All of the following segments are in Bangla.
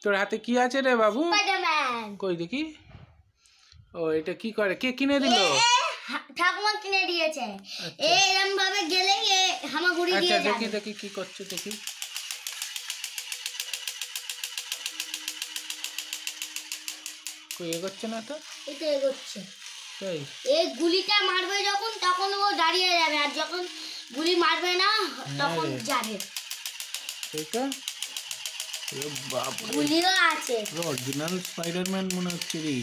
তোর হাতে কি আছে রে বাবু? স্পাইডারম্যান। কই দেখি। ও এটা কি করে? কে কিনে দিল? ঠাকুমা কিনে দিয়েছে। এরকম ভাবে গেলে হামাগুড়ি দিয়ে যাবে। দেখি দেখি কি করছে দেখি। কই এগোচ্ছে না তো? এটা এগোচ্ছে। তাই এই গুলিটা মারবে যখন তখন ও দাঁড়িয়ে যাবে, আর যখন গুলি মারবে না তখন যাবে। এটা বাপ গুলিও আছে। অরিজিনাল স্পাইডারম্যান মনে হচ্ছে রে।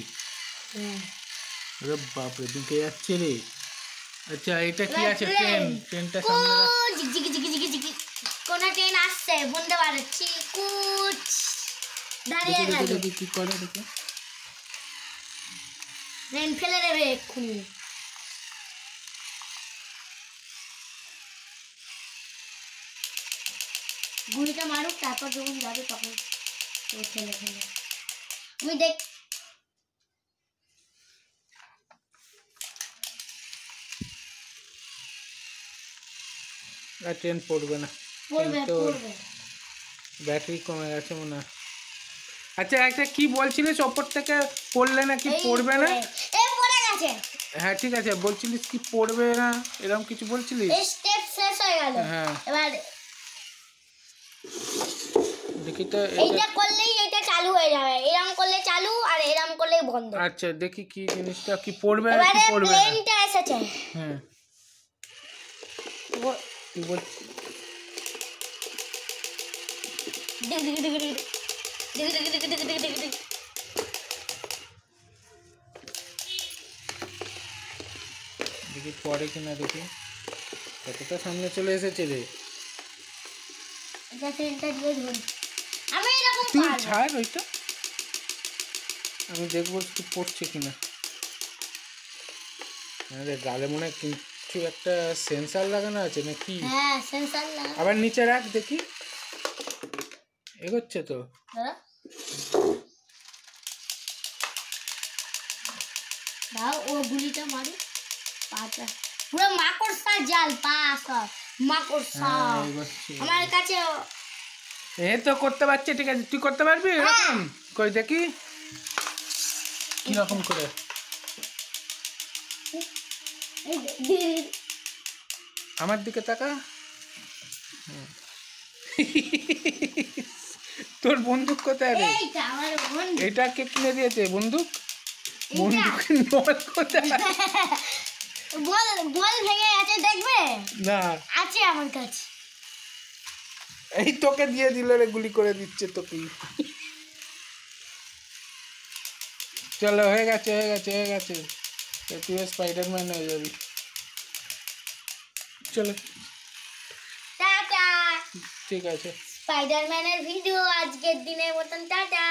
আরে বাপ রে দিকে যাচ্ছে রে। আচ্ছা এটা কি আছে? ট্রেনটা সামনে রাখ। জিগজিগি জিগজিগি জিগি কোন ট্রেন আসছে বলতে পারছি। কুচ দাঁড়িয়ে গেল। দেখি কি করে দেখি। ট্রেন ফেলে দেবে এক্ষুনি। গুলিটা মারুক, তারপর যখন যাবে তখন ফেলে ফেলে আমি দেখ। ট্রেন পড়বে না, পড়বে। ব্যাটারি কমে গেছে মনে হয়। আচ্ছা একটা কি বলছিলিস ওপর থেকে পড়লে নাকি পড়বে না? এই পড়ে গেছে। হ্যাঁ ঠিক আছে, বলছিলিস কি পড়বে না এরকম কিছু বলছিলিস। এই স্টেপ শেষ হয়ে গেল। হ্যাঁ এবার দেখি তো। এইটা করলেই এটা চালু হয়ে যাবে, এরকম করলে চালু আর এরকম করলে বন্ধ। আচ্ছা দেখি কি জিনিসটা কি পড়বে না কি পড়বে না। প্লেনটা এসেছে। হ্যাঁ কি বলছিস? দেখি পড়ে কিনা দেখি। কতটা সামনে চলে এসেছে রে। এটা ট্রেনটা দিয়ে ধরি আমি এরকম তুই পারবো। ছাড় ওইটা, আমি দেখবো কি পড়ছে কিনা। আরে গালে মনে হয় কিছু একটা সেন্সার লাগানো আছে নাকি? হ্যাঁ সেন্সর লাগানো। আবার নিচে রাখ দেখি। এগোচ্ছে তো। দাও ও গুলিটা মারি। পাটা পুরো মাকড়সা জাল পাস মাকড়সা। আমার কাছে এ তো করতে পারছে, ঠিক আছে তুই করতে পারবি এরকম? কই দেখি কি রকম করে। আমার দিকে তাকা। তোর বন্দুক কোথায় রে? এটা কে কিনে দিয়েছে বন্দুক? বন্দুকের নল কোথায়? বল ভেঙে গেছে দেখবে না আছে আমার কাছে। এই তোকে দিয়ে দিল রে, গুলি করে দিচ্ছে তোকে। চলো হয়ে গেছে হয়ে গেছে হয়ে গেছে। তুই স্পাইডারম্যান হয়ে যাবি। চলো টাটা। ঠিক আছে। স্পাইডারম্যানের ভিডিও আজকের দিনের মতন টাটা।